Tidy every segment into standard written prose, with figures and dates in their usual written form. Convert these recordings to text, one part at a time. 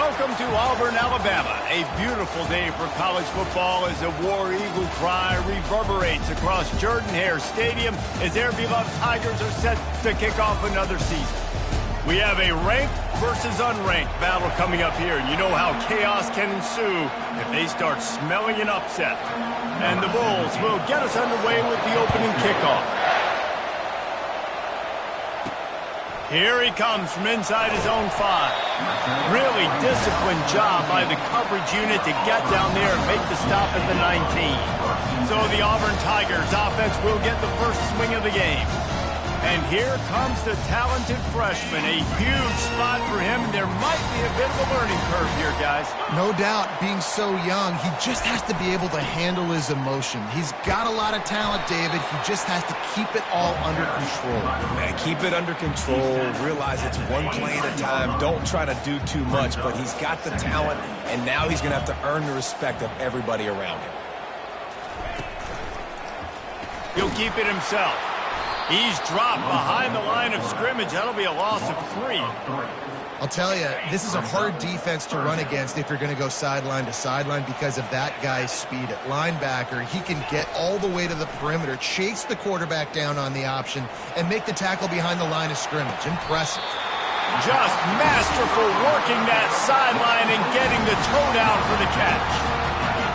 Welcome to Auburn, Alabama. A beautiful day for college football as a War Eagle cry reverberates across Jordan-Hare Stadium as their beloved Tigers are set to kick off another season. We have a ranked versus unranked battle coming up here, and you know how chaos can ensue if they start smelling an upset. And the Bulls will get us underway with the opening kickoff. Here he comes from inside his own 5. Really disciplined job by the coverage unit to get down there and make the stop at the 19. So the Auburn Tigers offense will get the first swing of the game. And here comes the talented freshman. A huge spot for him. There might be a bit of a learning curve here, guys. No doubt, being so young, he just has to be able to handle his emotion. He's got a lot of talent, David. He just has to keep it all under control. Man, keep it under control. Realize it's one play at a time. Don't try to do too much, but he's got the talent, and now he's going to have to earn the respect of everybody around him. He'll keep it himself. He's dropped behind the line of scrimmage. That'll be a loss of 3. I'll tell you, this is a hard defense to run against if you're going to go sideline to sideline because of that guy's speed at linebacker. He can get all the way to the perimeter, chase the quarterback down on the option, and make the tackle behind the line of scrimmage. Impressive. Just masterful working that sideline and getting the toe down for the catch.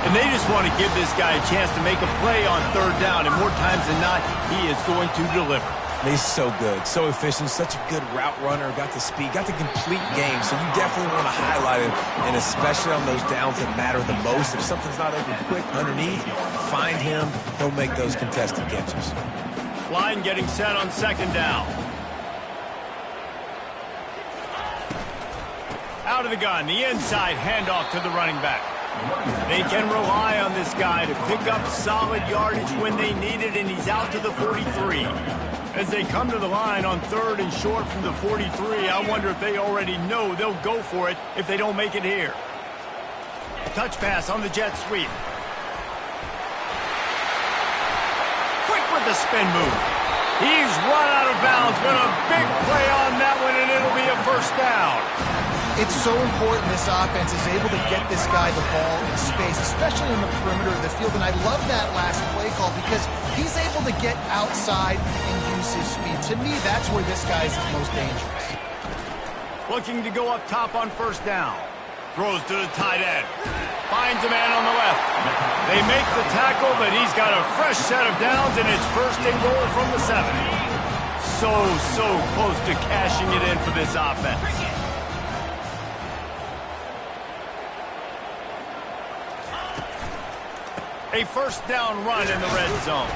And they just want to give this guy a chance to make a play on third down, and more times than not, he is going to deliver. He's so good, so efficient, such a good route runner, got the speed, got the complete game, so you definitely want to highlight him, and especially on those downs that matter the most. If something's not open quick underneath, find him, he'll make those contested catches. Line getting set on second down. Out of the gun, the inside handoff to the running back. They can rely on this guy to pick up solid yardage when they need it, and he's out to the 43. As they come to the line on third and short from the 43, I wonder if they already know they'll go for it if they don't make it here. Touch pass on the jet sweep. Quick with the spin move. He's run out of bounds, but a big play on that one, and it'll be a first down. It's so important this offense is able to get this guy the ball in space, especially on the perimeter of the field. And I love that last play call because he's able to get outside and use his speed. To me, that's where this guy is most dangerous. Looking to go up top on first down. Throws to the tight end. Finds a man on the left. They make the tackle, but he's got a fresh set of downs, and it's first and goal from the 7. So close to cashing it in for this offense. A first down run in the red zone.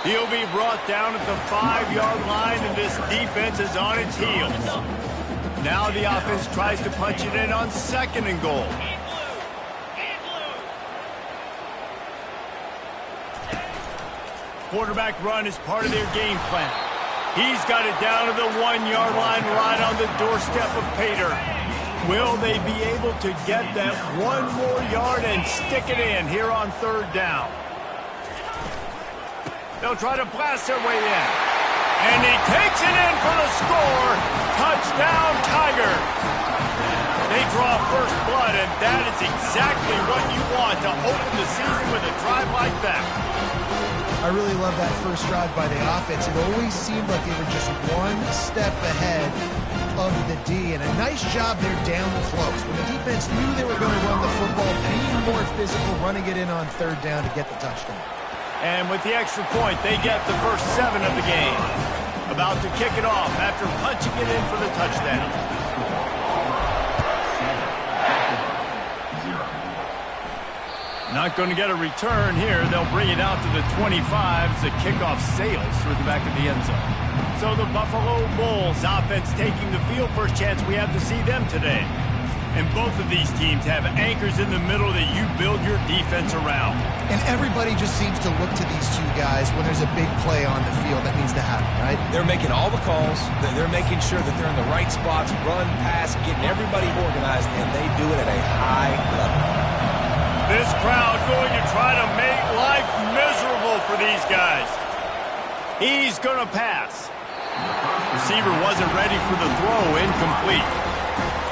He'll be brought down at the 5-yard line, and this defense is on its heels. Now the offense tries to punch it in on second and goal. Quarterback run is part of their game plan. He's got it down to the 1-yard line right on the doorstep of Pater. Will they be able to get that one more yard and stick it in here on third down? They'll try to blast their way in. And he takes it in for the score. Touchdown, Tiger. They draw first blood, and that is exactly what you want to open the season with a drive like that. I really love that first drive by the offense. It always seemed like they were just one step ahead of the D, and a nice job there down close. When the defense knew they were going to run the football, being more physical, running it in on third down to get the touchdown. And with the extra point, they get the first 7 of the game. About to kick it off after punching it in for the touchdown. Not going to get a return here. They'll bring it out to the 25 as the kickoff sails through the back of the end zone. So the Buffalo Bulls offense taking the field. First chance we have to see them today. And both of these teams have anchors in the middle that you build your defense around. And everybody just seems to look to these two guys when there's a big play on the field that needs to happen, right? They're making all the calls. They're making sure that they're in the right spots, run, pass, getting everybody organized, and they do it at a high level. This crowd going to try to make life miserable for these guys. He's going to pass. Receiver wasn't ready for the throw, incomplete.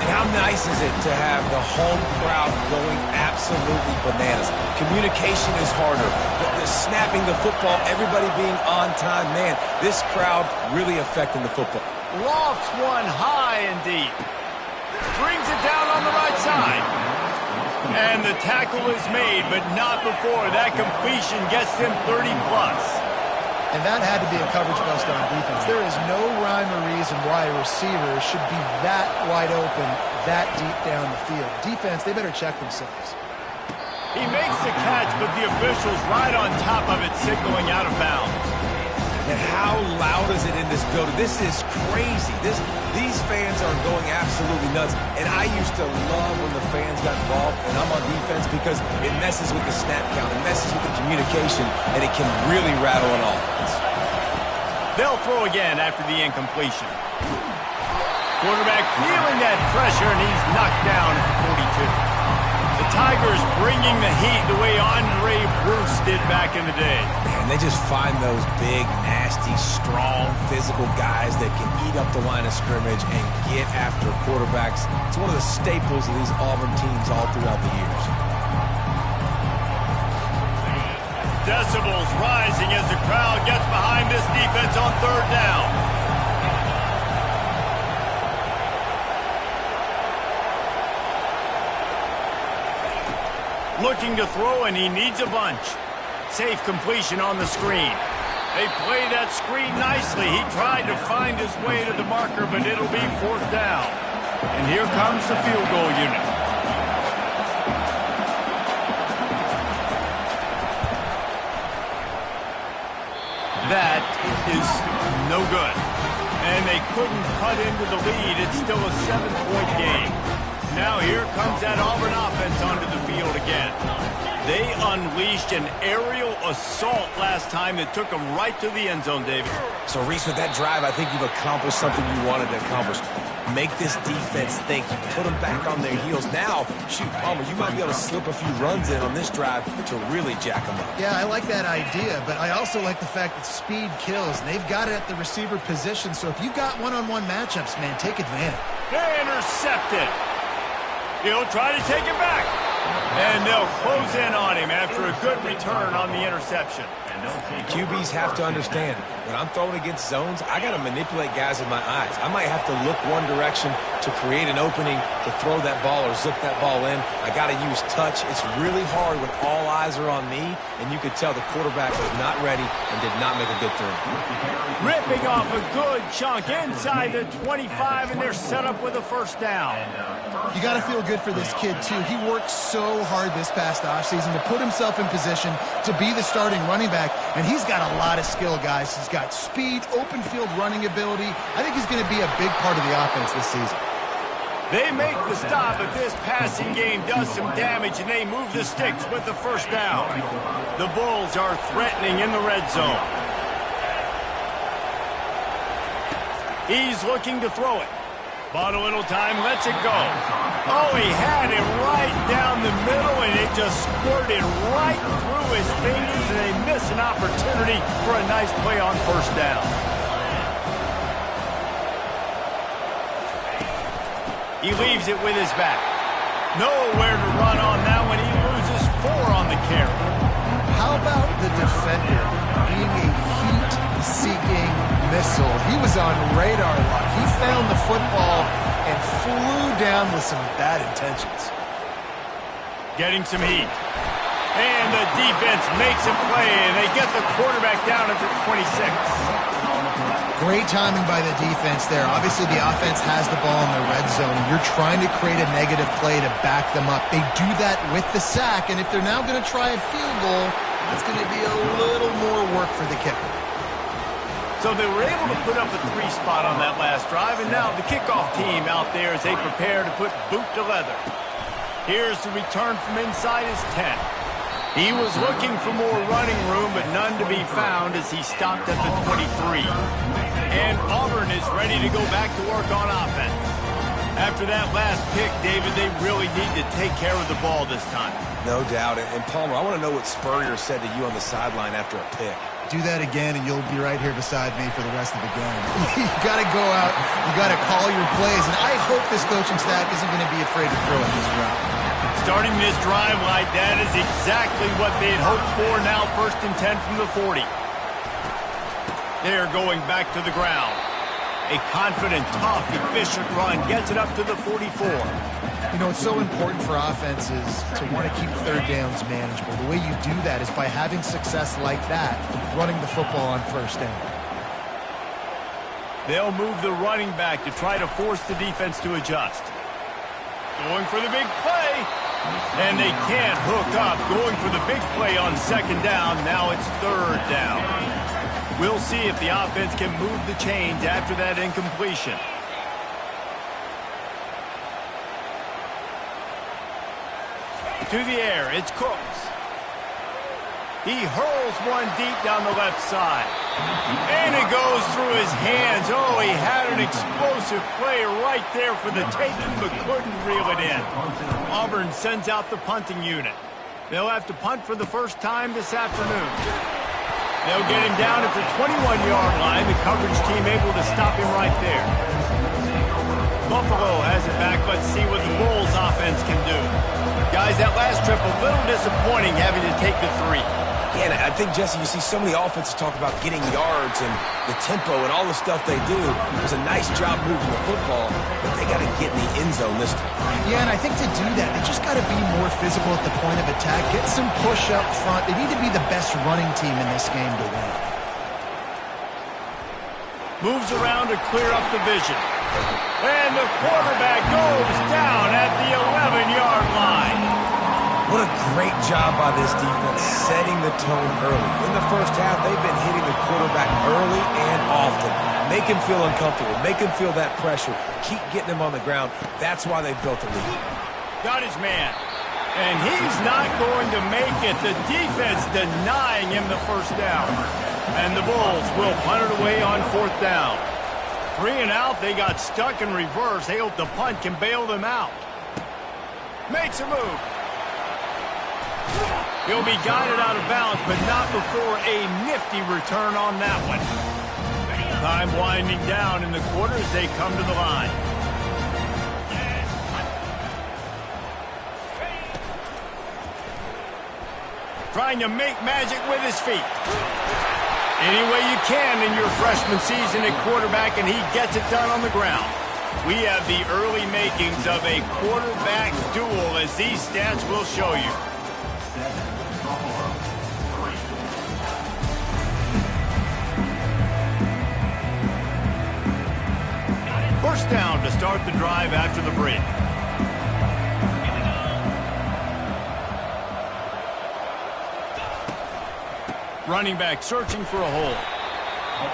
And how nice is it to have the home crowd going absolutely bananas? Communication is harder. The snapping the football, everybody being on time. Man, this crowd really affecting the football. Lofts one high and deep. Brings it down on the right side. And the tackle is made, but not before that completion gets them 30-plus. And that had to be a coverage bust on defense. There is no rhyme or reason why a receiver should be that wide open, that deep down the field. Defense, they better check themselves. He makes the catch, but the official's right on top of it, signaling out of bounds. And how loud is it in this building? This is crazy. These fans are going absolutely nuts. And I used to love when the fans got involved, and I'm on defense because it messes with the snap count. It messes with the communication, and it can really rattle an offense. They'll throw again after the incompletion. Quarterback feeling that pressure, and he's knocked down at the 42. The Tigers bringing the heat the way Andre Bruce did back in the day. Man, they just find those big, nasty, strong, physical guys that can eat up the line of scrimmage and get after quarterbacks. It's one of the staples of these Auburn teams all throughout the years. Decibels rising as the crowd gets behind this defense on third down. Looking to throw, and he needs a bunch. Safe completion on the screen. They play that screen nicely. He tried to find his way to the marker, but it'll be fourth down. And here comes the field goal unit. That is no good. And they couldn't cut into the lead. It's still a 7-point game. Now here comes that Auburn offense onto the field again. They unleashed an aerial assault last time that took them right to the end zone, David. So, Reese, with that drive, I think you've accomplished something you wanted to accomplish. Make this defense think. You put them back on their heels. Now, shoot, Palmer, you might be able to slip a few runs in on this drive to really jack them up. Yeah, I like that idea, but I also like the fact that speed kills, and they've got it at the receiver position. So if you've got one-on-one matchups, man, take advantage. They intercept it. He'll try to take it back. And they'll close in on him after a good return on the interception. QBs have to understand, when I'm throwing against zones, I got to manipulate guys with my eyes. I might have to look one direction to create an opening to throw that ball or zip that ball in. I got to use touch. It's really hard when all eyes are on me, and you could tell the quarterback was not ready and did not make a good throw. Ripping off a good chunk inside the 25, and they're set up with a first down. You got to feel good for this kid, too. He worked so hard this past offseason to put himself in position to be the starting running back, and he's got a lot of skill, guys. He's got speed, open field running ability. I think he's going to be a big part of the offense this season. They make the stop, but this passing game does some damage, and they move the sticks with the first down. The Bulls are threatening in the red zone. He's looking to throw it. Bought a little time, lets it go. Oh, he had it right down the middle, and it just squirted right through his fingers, and they miss an opportunity for a nice play on first down. He leaves it with his back. Nowhere to run on that one. He loses 4 on the carry. How about the defender being a heat-seeking missile? He was on radar lock. He found the football and flew down with some bad intentions. Getting some heat. And the defense makes a play, and they get the quarterback down at the 26. Great timing by the defense there. Obviously, the offense has the ball in the red zone, and you're trying to create a negative play to back them up. They do that with the sack, and if they're now going to try a field goal, it's going to be a little more work for the kicker. So they were able to put up a 3 spot on that last drive, and now the kickoff team out there as they prepare to put boot to leather. Here's the return from inside his 10. He was looking for more running room, but none to be found as he stopped at the 23. And Auburn is ready to go back to work on offense. After that last pick, David, they really need to take care of the ball this time. No doubt. And Palmer, I want to know what Spurrier said to you on the sideline after a pick. Do that again, and you'll be right here beside me for the rest of the game. You got to go out. You got to call your plays, and I hope this coaching staff isn't going to be afraid to throw at this route. Starting this drive like that is exactly what they had hoped for. Now 1st and 10 from the 40. They're going back to the ground. A confident, tough, efficient run gets it up to the 44. You know, it's so important for offenses to want to keep third downs manageable. The way you do that is by having success like that, running the football on 1st down. They'll move the running back to try to force the defense to adjust. Going for the big play. And they can't hook up. Going for the big play on 2nd down. Now it's 3rd down. We'll see if the offense can move the chains after that incompletion. To the air, it's Cooks. He hurls one deep down the left side. And it goes through his hands. Oh, he had an explosive play right there for the taking, but couldn't reel it in. Auburn sends out the punting unit. They'll have to punt for the first time this afternoon. They'll get him down at the 21-yard line. The coverage team able to stop him right there. Buffalo has it back. Let's see what the Bulls offense can do. Guys, that last trip a little disappointing having to take the 3. Yeah, and I think, Jesse, you see so many offenses talk about getting yards and the tempo and all the stuff they do. It was a nice job moving the football, but they got to get in the end zone this time. Yeah, and I think to do that, they just got to be more physical at the point of attack. Get some push up front. They need to be the best running team in this game to win. Moves around to clear up the vision. And the quarterback goes down at the 11-yard line. What a great job by this defense setting the tone early. In the first half, they've been hitting the quarterback early and often. Make him feel uncomfortable. Make him feel that pressure. Keep getting him on the ground. That's why they've built the lead. Got his man. And he's not going to make it. The defense denying him the first down. And the Bulls will punt it away on 4th down. 3 and out. They got stuck in reverse. They hope the punt can bail them out. Makes a move. He'll be guided out of bounds, but not before a nifty return on that one. Time winding down in the quarter as they come to the line. Trying to make magic with his feet. Any way you can in your freshman season at quarterback, and he gets it done on the ground. We have the early makings of a quarterback duel, as these stats will show you. First down to start the drive after the break. Running back searching for a hole.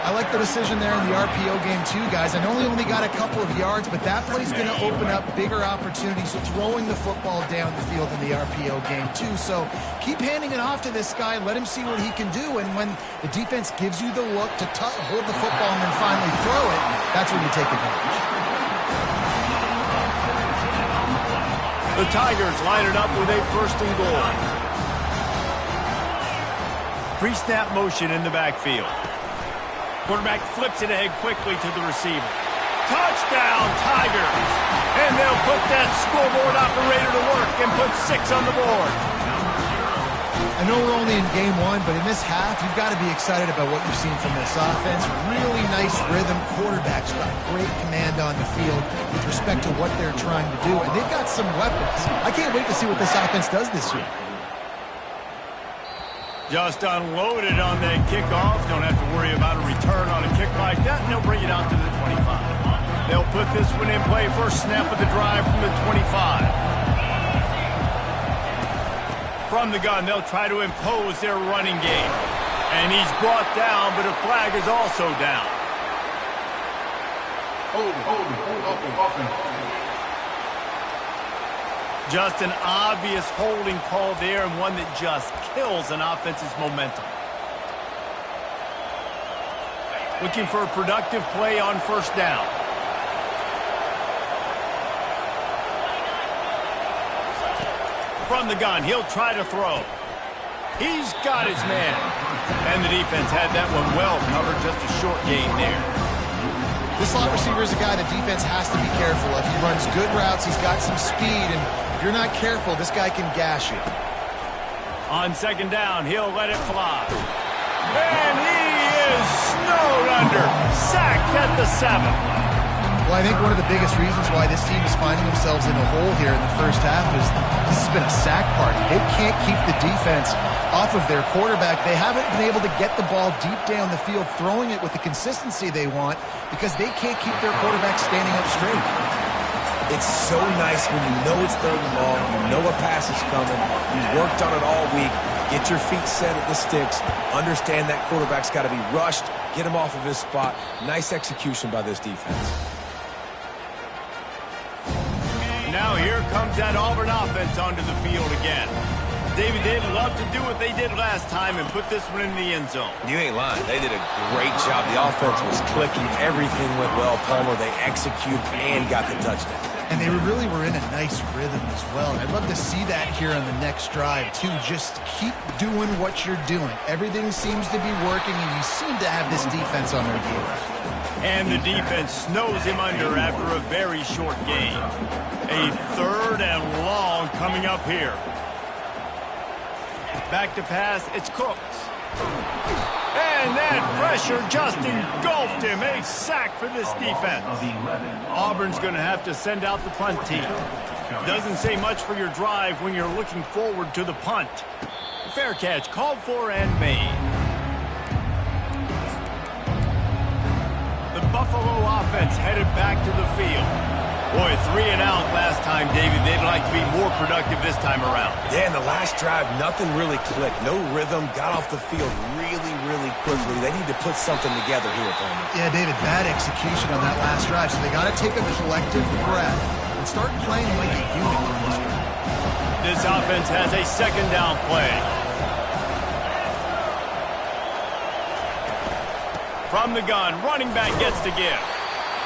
I like the decision there in the RPO game too, guys. I know he only got a couple of yards, but that play's going to open up bigger opportunities for throwing the football down the field in the RPO game too. So keep handing it off to this guy. Let him see what he can do. And when the defense gives you the look to hold the football and then finally throw it, that's when you take advantage. The Tigers line it up with a 1st and goal. Pre-snap motion in the backfield. Quarterback flips it ahead quickly to the receiver. Touchdown, Tigers! And they'll put that scoreboard operator to work and put 6 on the board. I know we're only in game 1, but in this half, you've got to be excited about what you've seen from this offense. Really nice rhythm. Quarterback's got great command on the field with respect to what they're trying to do. And they've got some weapons. I can't wait to see what this offense does this year. Just unloaded on that kickoff. Don't have to worry about a return on a kick like that, and they'll bring it out to the 25. They'll put this one in play. First snap of the drive from the 25. From the gun, they'll try to impose their running game. And he's brought down, but a flag is also down. Just an obvious holding call there, and one that just kills an offense's momentum. Looking for a productive play on 1st down. From the gun, he'll try to throw. He's got his man. And the defense had that one well covered, just a short gain there. This slot receiver is a guy the defense has to be careful of. He runs good routes, he's got some speed, and if you're not careful, this guy can gash you. On second down, he'll let it fly. And he is snowed under. Sacked at the 7. Well, I think one of the biggest reasons why this team is finding themselves in a hole here in the first half is this has been a sack party. They can't keep the defense off of their quarterback. They haven't been able to get the ball deep down the field, throwing it with the consistency they want because they can't keep their quarterback standing up straight. It's so nice when you know it's third and long, you know a pass is coming, you worked on it all week, get your feet set at the sticks, understand that quarterback's got to be rushed, get him off of his spot. Nice execution by this defense. Now here comes that Auburn offense onto the field again. David, they'd love to do what they did last time and put this one in the end zone. You ain't lying. They did a great job. The offense was clicking. Everything went well. Palmer, they executed and got the touchdown. And they really were in a nice rhythm as well. And I'd love to see that here on the next drive, too. Just keep doing what you're doing. Everything seems to be working, and you seem to have this defense on their heels. And the defense snows him under after a very short game. A third and long coming up here. Back to pass, it's Cooks. And that pressure just engulfed him. A sack for this defense. Auburn's going to have to send out the punt team. Doesn't say much for your drive when you're looking forward to the punt. Fair catch, called for and made. The Buffalo offense headed back to the field. Boy, 3 and out last time, David. They'd like to be more productive this time around. Yeah, in the last drive, nothing really clicked. No rhythm, got off the field really, really quickly. They need to put something together here, Palmer. Yeah, David, bad execution on that last drive, so they got to take a collective breath and start playing like a unit on this one. This offense has a second down play. From the gun, running back gets to give.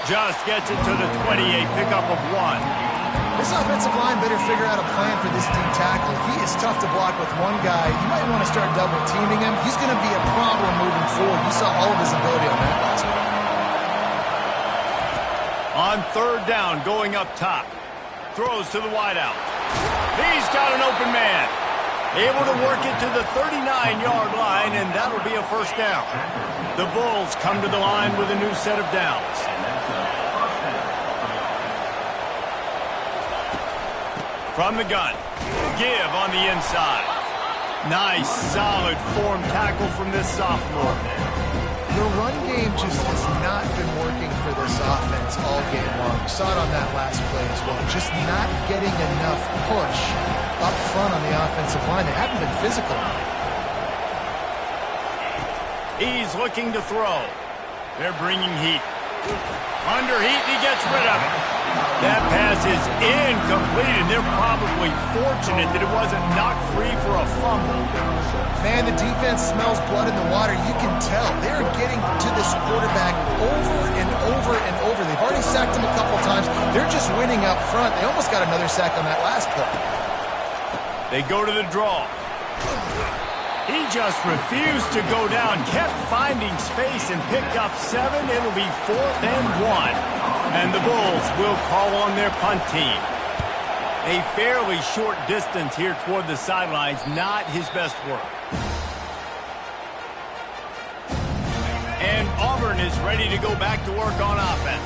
Just gets it to the 28, pickup of 1. This offensive line better figure out a plan for this deep tackle. He is tough to block with one guy. You might want to start double teaming him. He's going to be a problem moving forward. You saw all of his ability on that last one. On third down, going up top. Throws to the wideout. He's got an open man. Able to work it to the 39-yard line, and that'll be a first down. The Bulls come to the line with a new set of downs. From the gun, give on the inside. Nice, solid form tackle from this sophomore. The run game just has not been working for this offense all game long. We saw it on that last play as well. Just not getting enough push up front on the offensive line. They haven't been physical. He's looking to throw. They're bringing heat. Under heat, he gets rid of it. That pass is incomplete, and they're probably fortunate that it wasn't knocked free for a fumble. Man, the defense smells blood in the water. You can tell. They're getting to this quarterback over and over and over. They've already sacked him a couple times. They're just winning up front. They almost got another sack on that last play. They go to the draw. He just refused to go down, kept finding space and picked up 7. It'll be 4th and 1. And the Bulls will call on their punt team. A fairly short distance here toward the sidelines, not his best work. And Auburn is ready to go back to work on offense.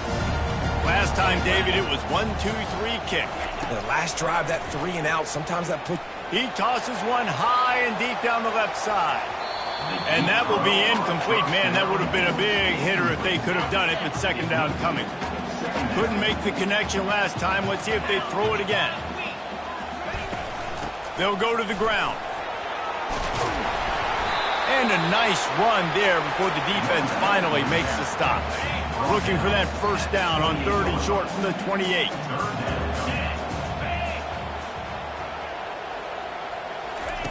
Last time, David, it was 1-2-3 kick. The last drive, that 3 and out, sometimes that puts... He tosses one high and deep down the left side. And that will be incomplete. Man, that would have been a big hitter if they could have done it, but second down coming. Couldn't make the connection last time. Let's see if they throw it again. They'll go to the ground. And a nice run there before the defense finally makes the stop. Looking for that first down on 3rd and short from the 28.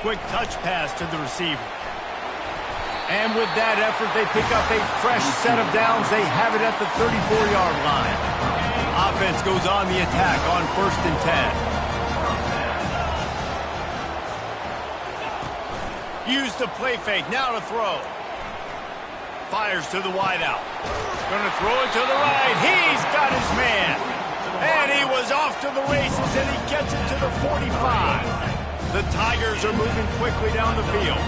Quick touch pass to the receiver. And with that effort, they pick up a fresh set of downs. They have it at the 34-yard line. Offense goes on the attack on 1st and 10. Use the play fake. Now to throw. Fires to the wideout. Going to throw it to the right. He's got his man. And he was off to the races, and he gets it to the 45. The Tigers are moving quickly down the field.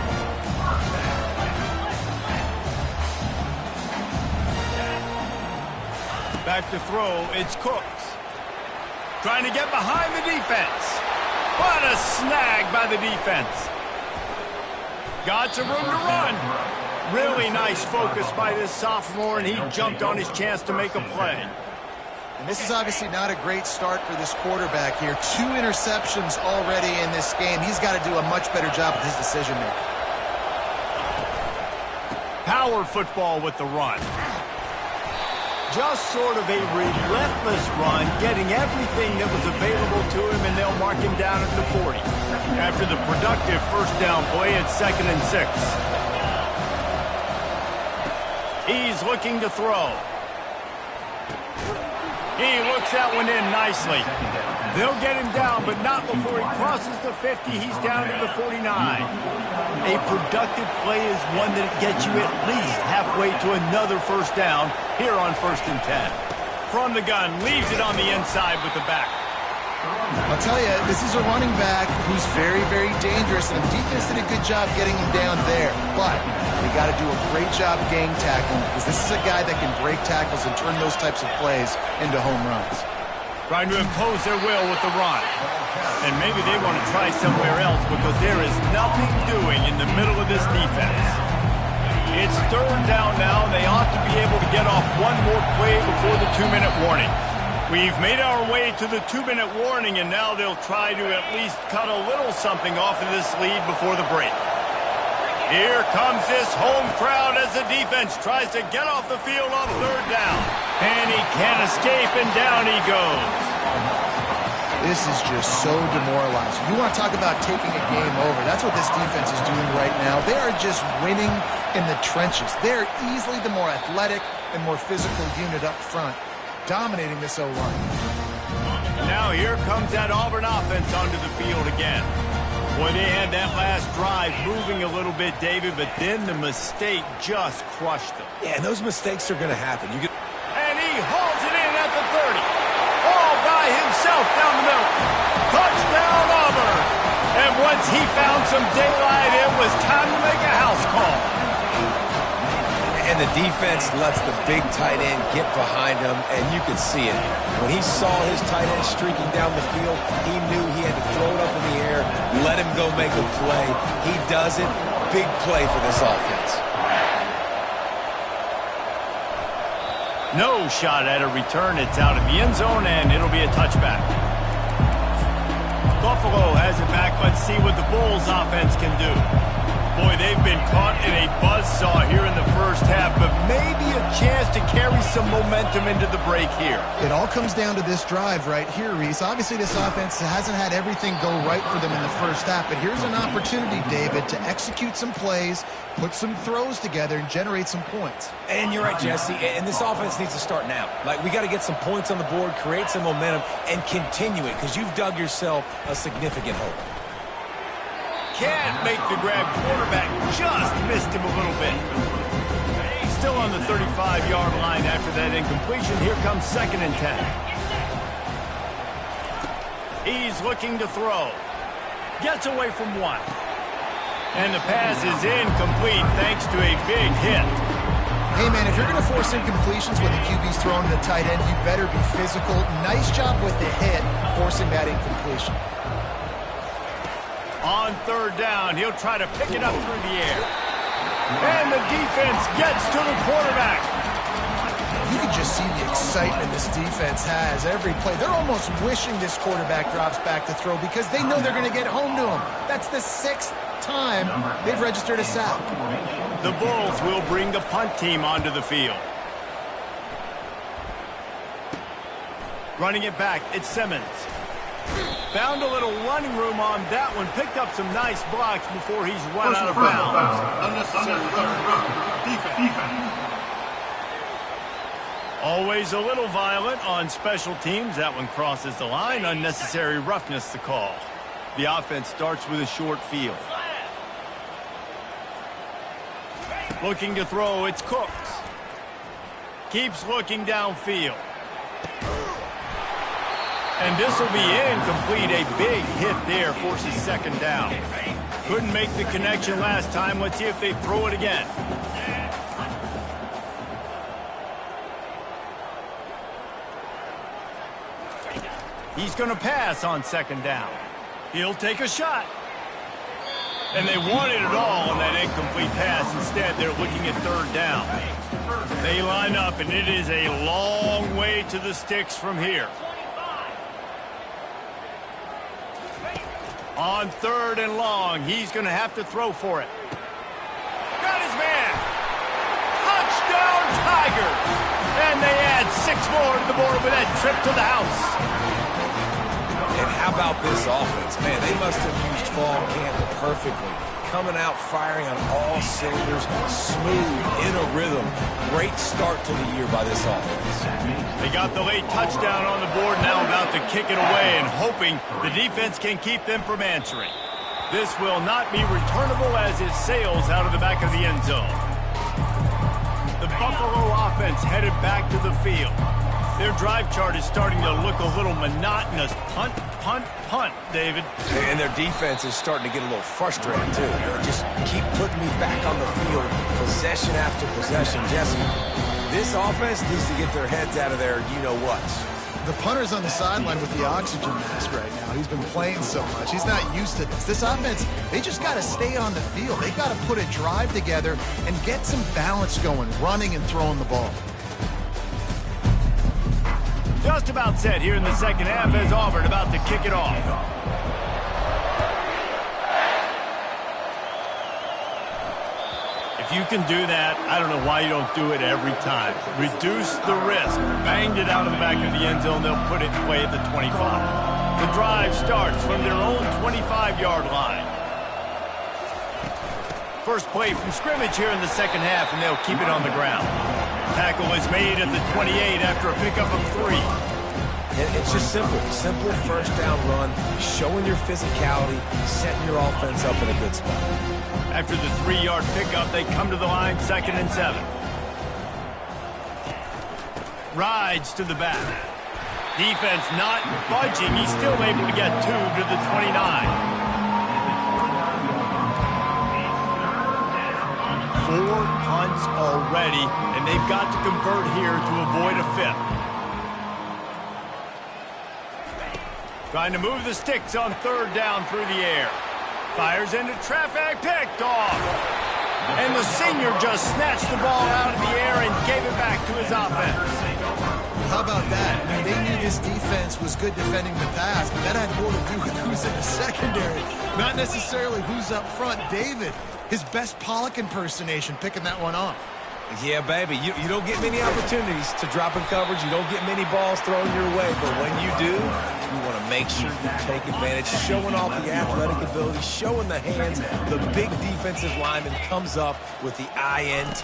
Back to throw. It's Cooks. Trying to get behind the defense. What a snag by the defense. Got some room to run. Really nice focus by this sophomore, and he jumped on his chance to make a play. And this is obviously not a great start for this quarterback here. 2 interceptions already in this game. He's got to do a much better job with his decision-making. Power football with the run. Just sort of a relentless run, getting everything that was available to him, and they'll mark him down at the 40. After the productive first down play, it's 2nd and 6. He's looking to throw. He looks that one in nicely. They'll get him down, but not before he crosses the 50. He's down to the 49. A productive play is one that gets you at least halfway to another first down here on 1st and 10. From the gun, leaves it on the inside with the back. I'll tell you, this is a running back who's very, very dangerous, and the defense did a good job getting him down there. But they got to do a great job gang tackling, because this is a guy that can break tackles and turn those types of plays into home runs. Trying to impose their will with the run. And maybe they want to try somewhere else, because there is nothing doing in the middle of this defense. It's 3rd down now. They ought to be able to get off one more play before the 2-minute warning. We've made our way to the 2-minute warning, and now they'll try to at least cut a little something off of this lead before the break. Here comes this home crowd as the defense tries to get off the field on 3rd down. And he can't escape, and down he goes. This is just so demoralizing. You want to talk about taking a game over. That's what this defense is doing right now. They are just winning in the trenches. They're easily the more athletic and more physical unit up front, dominating this O-line. Now here comes that Auburn offense onto the field again. Boy, they had that last drive moving a little bit, David, but then the mistake just crushed them. Yeah, and those mistakes are going to happen. And he hauls it in at the 30. All by himself down the middle. Touchdown, Auburn. And once he found some daylight, it was time to make a house call. And the defense lets the big tight end get behind him, and you can see it. When he saw his tight end streaking down the field, he knew he had to throw it up in the air, let him go make a play. He does it. Big play for this offense. No shot at a return. It's out of the end zone, and it'll be a touchback. Buffalo has it back. Let's see what the Bulls offense can do. Boy, they've been caught in a buzzsaw here in the first half, but maybe a chance to carry some momentum into the break here. It all comes down to this drive right here, Reese. Obviously, this offense hasn't had everything go right for them in the first half, but here's an opportunity, David, to execute some plays, put some throws together, and generate some points. And you're right, Jesse, and this offense needs to start now. Like, we got to get some points on the board, create some momentum, and continue it, because you've dug yourself a significant hole. Can't make the grab. Quarterback just missed him a little bit. Still on the 35-yard line after that incompletion. Here comes 2nd and 10. He's looking to throw. Gets away from one. And the pass is incomplete thanks to a big hit. Hey, man, if you're going to force incompletions when the QB's throwing to the tight end, you better be physical. Nice job with the hit, forcing that incompletion. On 3rd down, he'll try to pick it up through the air. And the defense gets to the quarterback. You can just see the excitement this defense has every play. They're almost wishing this quarterback drops back to throw because they know they're going to get home to him. That's the 6th time they've registered a sack. The Bulls will bring the punt team onto the field. Running it back, it's Simmons. Found a little running room on that one. Picked up some nice blocks before he's run out of bounds. Always a little violent on special teams. That one crosses the line. Unnecessary roughness to call. The offense starts with a short field. Looking to throw, it's Cooks. Keeps looking downfield. And this will be incomplete. A big hit there, forces second down. Couldn't make the connection last time. Let's see if they throw it again. He's going to pass on second down. He'll take a shot. And they wanted it all on that incomplete pass. Instead, they're looking at third down. They line up, and it is a long way to the sticks from here. On third and long, he's going to have to throw for it. Got his man. Touchdown, Tigers. And they add 6 more to the board with that trip to the house. And how about this offense? Man, they must have used fall camp perfectly. Coming out firing on all cylinders, smooth, in a rhythm. Great start to the year by this offense. They got the late touchdown on the board, now about to kick it away and hoping the defense can keep them from answering. This will not be returnable as it sails out of the back of the end zone. The Buffalo offense headed back to the field. Their drive chart is starting to look a little monotonous. Punt, punt, punt, David. And their defense is starting to get a little frustrated, too. They just keep putting me back on the field, possession after possession. Jesse, this offense needs to get their heads out of their you-know-whats. The punter's on the sideline with the oxygen mask right now. He's been playing so much. He's not used to this. This offense, they just got to stay on the field. They got to put a drive together and get some balance going, running and throwing the ball. Just about set here in the second half as Auburn about to kick it off. If you can do that, I don't know why you don't do it every time. Reduce the risk. Banged it out of the back of the end zone. They'll put it away at the 25. The drive starts from their own 25-yard line. First play from scrimmage here in the second half, and they'll keep it on the ground. Tackle is made at the 28 after a pickup of 3. It's just simple. Simple first down run, showing your physicality, setting your offense up in a good spot. After the 3-yard pickup, they come to the line, 2nd and 7. Rides to the back. Defense not budging. He's still able to get 2 to the 29. 4 punts already, and they've got to convert here to avoid a 5th. Trying to move the sticks on third down through the air. Fires into traffic, picked off. And the senior just snatched the ball out of the air and gave it back to his offense. How about that? I mean, they knew this defense was good defending the pass, but that had more to do with who's in the secondary, not necessarily who's up front. David, his best Pollock impersonation, picking that one off. Yeah, baby, you don't get many opportunities to drop in coverage. You don't get many balls thrown your way, but when you do, you want to make sure you take advantage, showing off the athletic ability, showing the hands. The big defensive lineman comes up with the INT.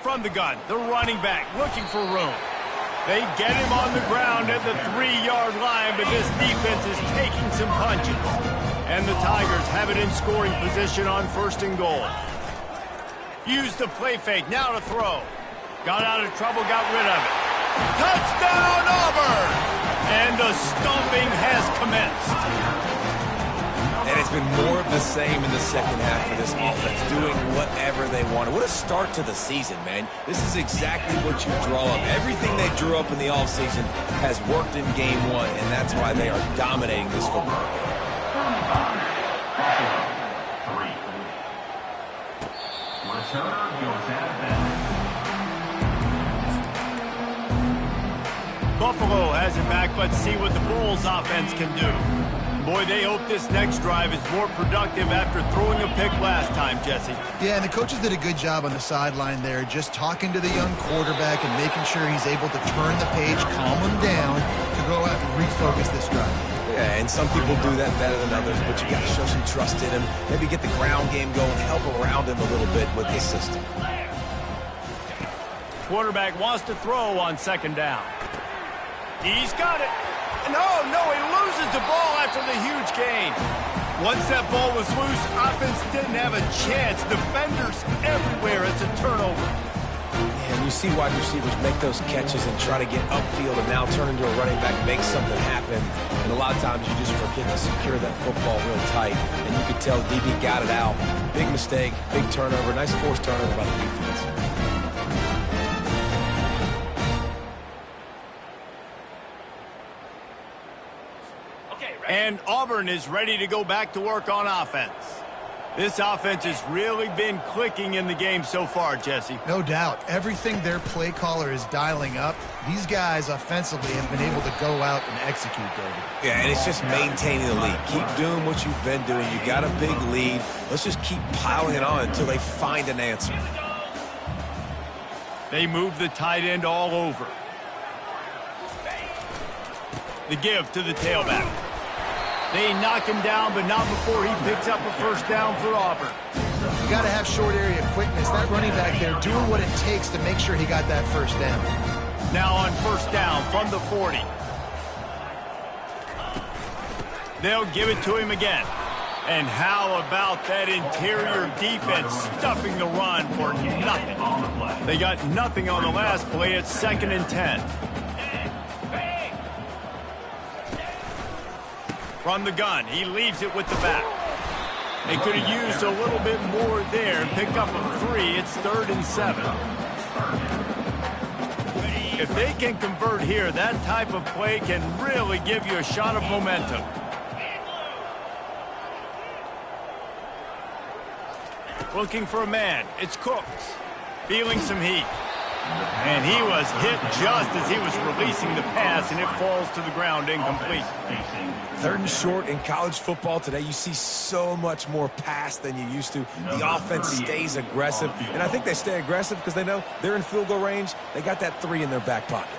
From the gun, the running back looking for room. They get him on the ground at the 3-yard line, but this defense is taking some punches. And the Tigers have it in scoring position on 1st and goal. Use the play fake, now to throw. Got out of trouble, got rid of it. Touchdown, Auburn! And the stomping has commenced. And it's been more of the same in the second half for this offense, doing whatever they wanted. What a start to the season, man. This is exactly what you draw up. Everything they drew up in the offseason has worked in game 1, and that's why they are dominating this football game. Buffalo has it back. Let's see what the Bulls offense can do. Boy, they hope this next drive is more productive after throwing a pick last time, Jesse. Yeah, and the coaches did a good job on the sideline there, just talking to the young quarterback and making sure he's able to turn the page, calm him down, to go out and refocus this drive. Yeah, and some people do that better than others, but you got to show some trust in him. Maybe get the ground game going, help around him a little bit with this system. Quarterback wants to throw on 2nd down. He's got it. No, he loses the ball after the huge gain. Once that ball was loose, offense didn't have a chance. Defenders everywhere. It's a turnover. And you see wide receivers make those catches and try to get upfield and now turn into a running back, make something happen. And a lot of times you just forget to secure that football real tight. And you could tell DB got it out. Big mistake, big turnover, nice forced turnover by the defense. And Auburn is ready to go back to work on offense. This offense has really been clicking in the game so far, Jesse. No doubt. Everything their play caller is dialing up, these guys offensively have been able to go out and execute, David. Yeah, and it's just maintaining the lead. Keep doing what you've been doing. You got a big lead. Let's just keep piling it on until they find an answer. They move the tight end all over. The give to the tailback. They knock him down, but not before he picks up a first down for Auburn. You got to have short area quickness. That running back there doing what it takes to make sure he got that first down. Now on first down from the 40. They'll give it to him again. And how about that interior defense stuffing the run for nothing? They got nothing on the last play. It's 2nd and 10. From the gun, he leaves it with the back. They could have used a little bit more there and pick up a 3. It's 3rd and 7. If they can convert here, that type of play can really give you a shot of momentum. Looking for a man. It's Cooks. Feeling some heat. And he was hit just as he was releasing the pass, and it falls to the ground incomplete. 3rd and short in college football today. You see so much more pass than you used to. The offense stays aggressive, and I think they stay aggressive because they know they're in field goal range. They got that 3 in their back pocket.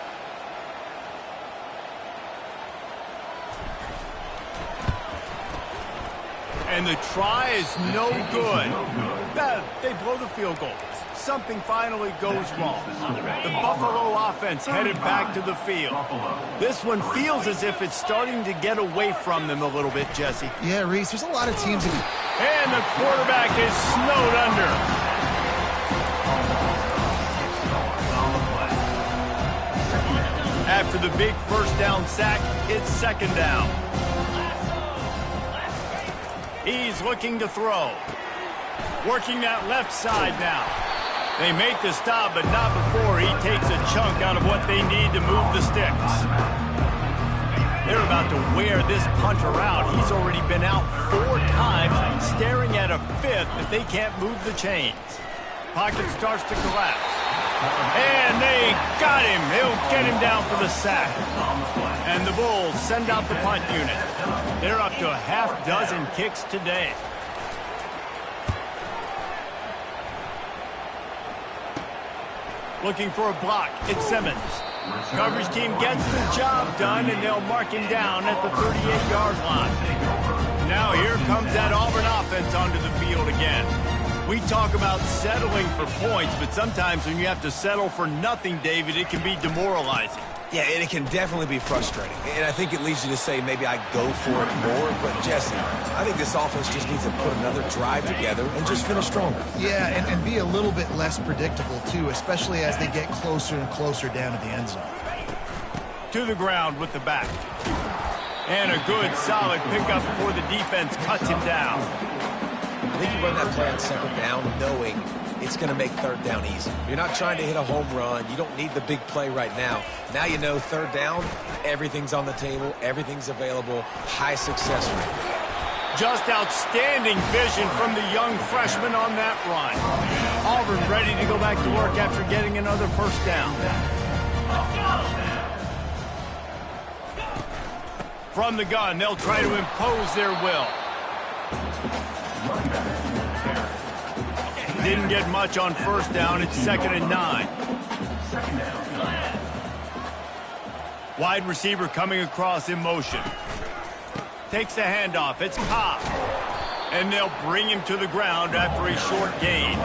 And the try is no good. They blow the field goal. Something finally goes wrong. The Buffalo offense headed back to the field. This one feels as if it's starting to get away from them a little bit, Jesse. Yeah, Reese, there's a lot of teams that... And the quarterback is snowed under. After the big first down sack, it's 2nd down. He's looking to throw. Working that left side now. They make the stop, but not before he takes a chunk out of what they need to move the sticks. They're about to wear this punter out. He's already been out 4 times, staring at a 5th if they can't move the chains. Pocket starts to collapse. And they got him. He'll get him down for the sack. And the Bulls send out the punt unit. They're up to a half-dozen kicks today. Looking for a block. It's Simmons. Coverage team gets the job done, and they'll mark him down at the 38-yard line. Now here comes that Auburn offense onto the field again. We talk about settling for points, but sometimes when you have to settle for nothing, David, it can be demoralizing. Yeah, and it can definitely be frustrating. And I think it leads you to say maybe I go for it more. But, Jesse, I think this offense just needs to put another drive together and just finish stronger. Yeah, and be a little bit less predictable, too, especially as they get closer and closer down to the end zone. To the ground with the back. And a good, solid pickup before the defense cuts him down. I think you run that play on 2nd down knowing it's going to make 3rd down easy. You're not trying to hit a home run. You don't need the big play right now. Now you know 3rd down, everything's on the table, everything's available, high success rate. Just outstanding vision from the young freshman on that run. Auburn ready to go back to work after getting another first down. From the gun, they'll try to impose their will. Didn't get much on first down. It's 2nd and 9. Wide receiver coming across in motion. Takes the handoff. It's Ncaa. And they'll bring him to the ground after a short gain.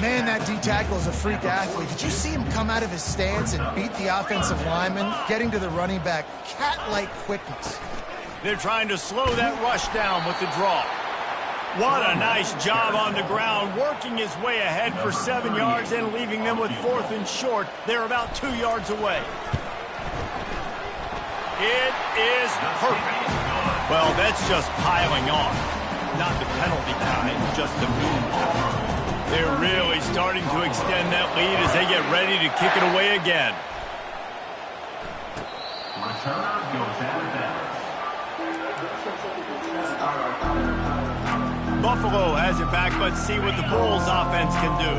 Man, that D-tackle is a freak athlete. Did you see him come out of his stance and beat the offensive lineman, getting to the running back? Cat-like quickness. They're trying to slow that rush down with the draw. What a nice job on the ground, working his way ahead for 7 yards and leaving them with 4th and short. They're about 2 yards away. It is perfect. Well, that's just piling on. Not the penalty kind, just the mean kind. They're really starting to extend that lead as they get ready to kick it away again. Returner goes out of bounds. Buffalo has it back. Let's see what the Bulls offense can do.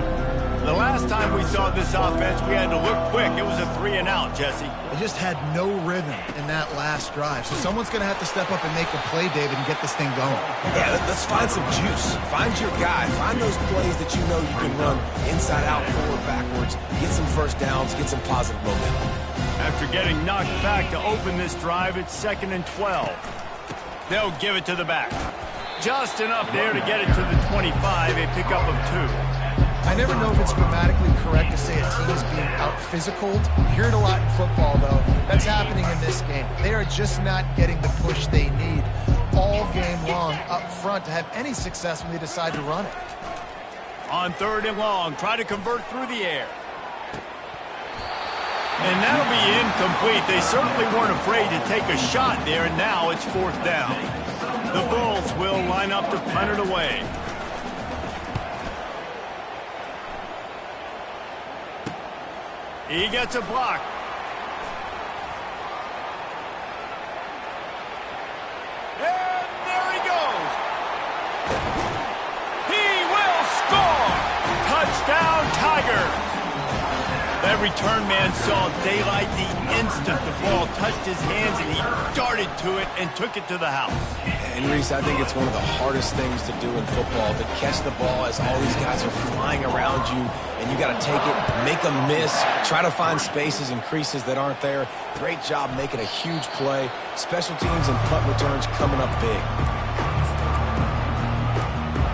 The last time we saw this offense, we had to look quick. It was a 3-and-out, Jesse. They just had no rhythm in that last drive. So someone's going to have to step up and make a play, David, and get this thing going. Yeah, let's find some juice. Find your guy. Find those plays that you know you can run inside out, forward, backwards. Get some first downs. Get some positive momentum. After getting knocked back to open this drive, it's 2nd and 12. They'll give it to the back. Just enough there to get it to the 25, a pickup of 2. I never know if it's grammatically correct to say a team is being out-physicaled. You hear it a lot in football, though. That's happening in this game. They are just not getting the push they need all game long up front to have any success when they decide to run it. On 3rd and long, try to convert through the air. And that'll be incomplete. They certainly weren't afraid to take a shot there, and now it's 4th down. The Bulls will line up to punt it away. He gets a block. And there he goes. He will score. Touchdown, Tigers. That return man saw daylight the instant the ball touched his hands, and he darted to it and took it to the house. And, Reese, I think it's one of the hardest things to do in football, to catch the ball as all these guys are flying around you, and you got to take it, make a miss, try to find spaces and creases that aren't there. Great job making a huge play. Special teams and punt returns coming up big.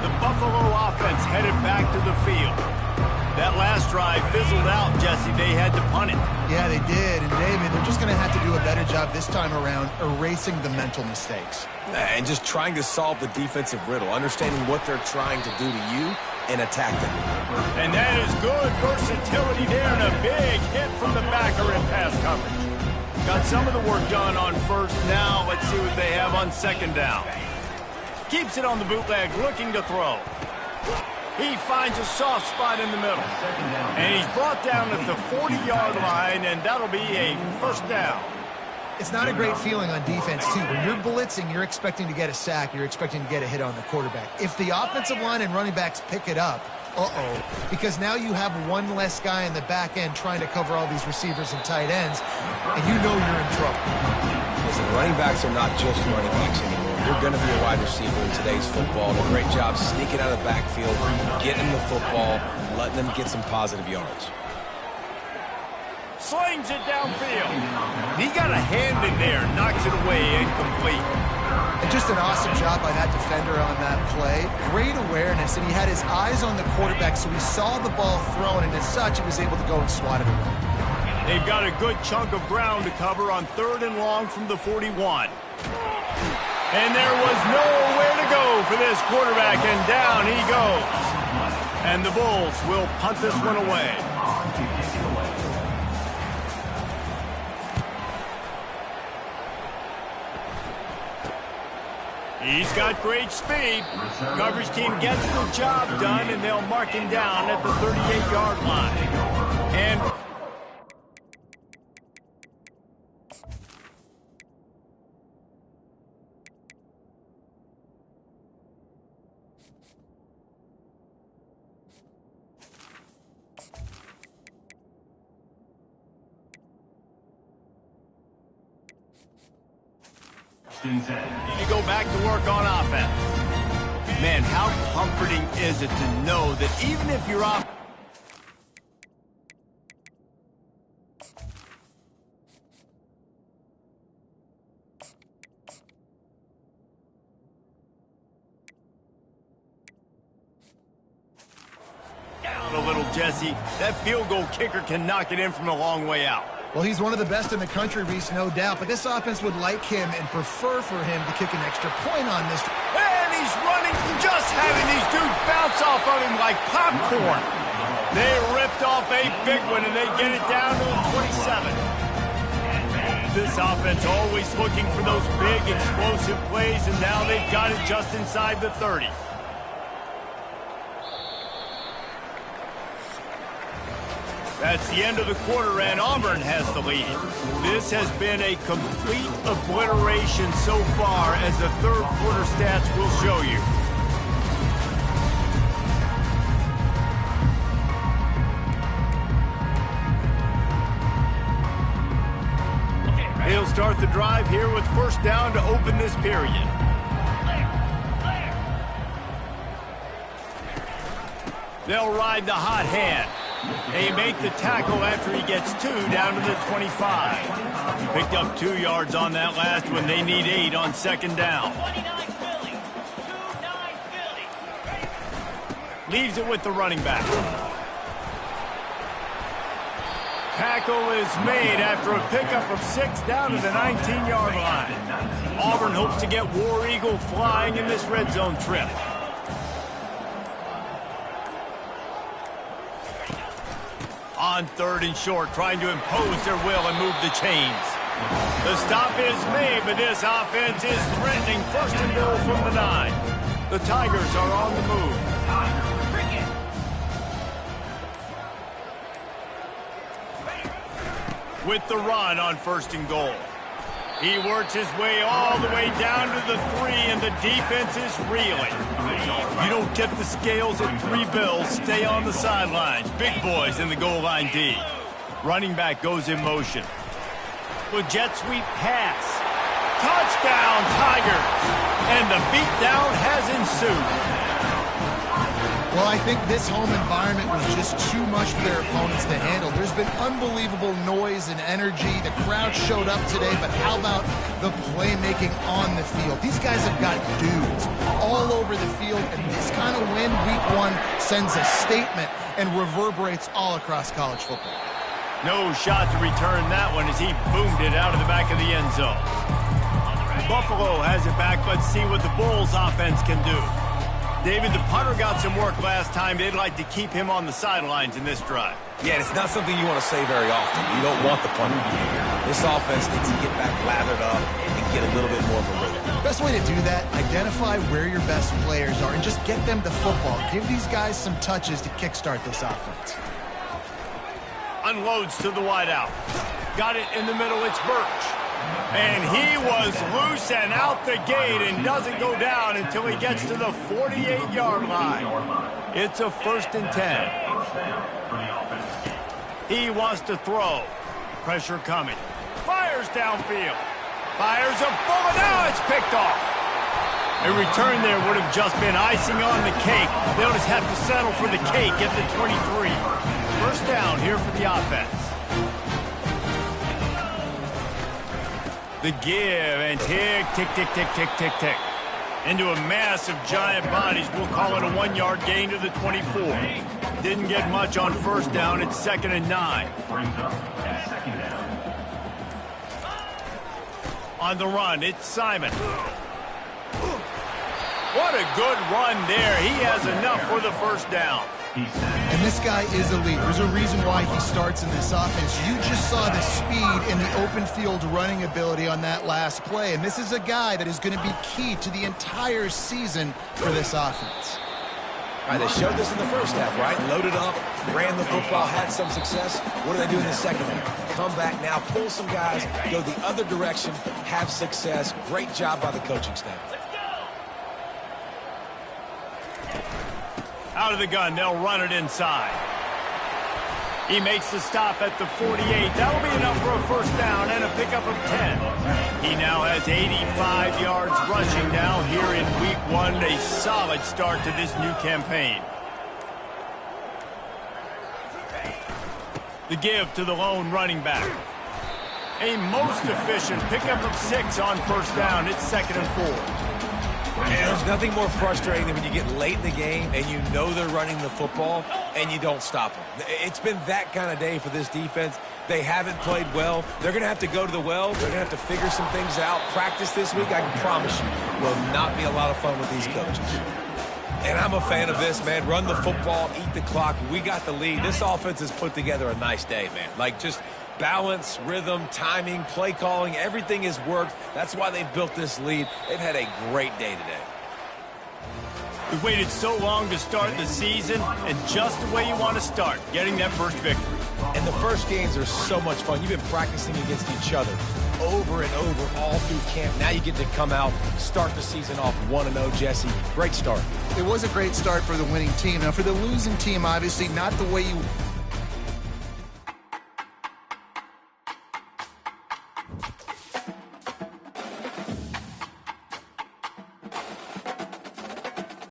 The Buffalo offense headed back to the field. That last drive fizzled out, Jesse. They had to punt it. Yeah, they did. And, David, they're just going to have to do a better job this time around erasing the mental mistakes. And just trying to solve the defensive riddle, understanding what they're trying to do to you and attack them. And that is good versatility there, and a big hit from the backer in pass coverage. Got some of the work done on 1st. Now let's see what they have on 2nd down. Keeps it on the bootleg, looking to throw. He finds a soft spot in the middle. And he's brought down at the 40-yard line, and that'll be a 1st down. It's not a great feeling on defense, too. When you're blitzing, you're expecting to get a sack. You're expecting to get a hit on the quarterback. If the offensive line and running backs pick it up, because now you have one less guy in the back end trying to cover all these receivers and tight ends, and you know you're in trouble. Listen, running backs are not just running backs anymore. You're going to be a wide receiver in today's football. A great job sneaking out of the backfield, getting the football, letting them get some positive yards. Slings it downfield. He got a hand in there, knocks it away, incomplete. And just an awesome job by that defender on that play. Great awareness, and he had his eyes on the quarterback, so he saw the ball thrown, and as such, he was able to go and swat it away. They've got a good chunk of ground to cover on 3rd and long from the 41. And there was nowhere to go for this quarterback, and down he goes. And the Bulls will punt this one away. He's got great speed. Coverage team gets the job done, and they'll mark him down at the 38-yard line. And you go back to work on offense. Man, how comforting is it to know that even if you're off... down a little, Jesse. That field goal kicker can knock it in from a long way out. Well, he's one of the best in the country, Reese, no doubt. But this offense would like him and prefer for him to kick an extra point on this. And he's running, just having these dudes bounce off of him like popcorn. They ripped off a big one, and they get it down to the 27. This offense always looking for those big, explosive plays, and now they've got it just inside the 30. That's the end of the quarter, and Auburn has the lead. This has been a complete obliteration so far, as the third quarter stats will show you. They'll start the drive here with first down to open this period. They'll ride the hot hand. They make the tackle after he gets 2 down to the 25. Picked up 2 yards on that last one. They need 8 on second down. Leaves it with the running back. Tackle is made after a pickup of 6 down to the 19-yard line. Auburn hopes to get War Eagle flying in this red zone trip. On third and short, trying to impose their will and move the chains. The stop is made, but this offense is threatening first and goal from the 9. The Tigers are on the move. With the run on first and goal. He works his way all the way down to the 3, and the defense is reeling. You don't tip the scales at 3 bills. Stay on the sidelines. Big boys in the goal line D. Running back goes in motion. With jet sweep pass. Touchdown, Tigers. And the beatdown has ensued. Well, I think this home environment was just too much for their opponents to handle. There's been unbelievable noise and energy. The crowd showed up today, but how about the playmaking on the field? These guys have got dudes all over the field, and this kind of win week 1 sends a statement and reverberates all across college football. No shot to return that one as he boomed it out of the back of the end zone. Buffalo has it back, but see what the Bulls offense can do. David, the punter got some work last time. They'd like to keep him on the sidelines in this drive. Yeah, it's not something you want to say very often. You don't want the punter behavior. This offense needs to get back lathered up and get a little bit more of a rhythm. Best way to do that, identify where your best players are and just get them the football. Give these guys some touches to kickstart this offense. Unloads to the wideout. Got it in the middle. It's Birch. And he was loose and out the gate and doesn't go down until he gets to the 48-yard line. It's a 1st and 10. He wants to throw. Pressure coming. Fires downfield. Fires a bullet. Now it's picked off. A return there would have just been icing on the cake. They'll just have to settle for the cake at the 23. First down here for the offense. The give and tick, tick, tick, tick, tick, tick, tick. Into a mass of giant bodies. We'll call it a 1-yard gain to the 24. Didn't get much on first down. It's 2nd and 9. On the run, it's Simon. What a good run there. He has enough for the first down. And this guy is elite. There's a reason why he starts in this offense. You just saw the speed and the open field running ability on that last play. And this is a guy that is going to be key to the entire season for this offense. All right, they showed this in the first half, right? Loaded up, ran the football, had some success. What do they do in the second half? Come back now, pull some guys, go the other direction, have success. Great job by the coaching staff. Out of the gun, they'll run it inside. He makes the stop at the 48. That'll be enough for a first down and a pickup of 10. He now has 85 yards rushing now here in week 1. A solid start to this new campaign. The give to the lone running back. A most efficient pickup of 6 on first down. It's 2nd and 4. And there's nothing more frustrating than when you get late in the game and you know they're running the football and you don't stop them. It's been that kind of day for this defense. They haven't played well. They're going to have to go to the well. They're going to have to figure some things out. Practice this week, I can promise you, will not be a lot of fun with these coaches. And I'm a fan of this, man. Run the football, eat the clock. We got the lead. This offense has put together a nice day, man. Like, just balance, rhythm, timing, play calling, everything has worked. That's why they've built this lead. They've had a great day today. We waited so long to start the season, and just the way you want to start, getting that first victory. And the first games are so much fun. You've been practicing against each other over and over all through camp. Now you get to come out, start the season off 1-0, Jesse. Great start. It was a great start for the winning team. Now, for the losing team, obviously not the way you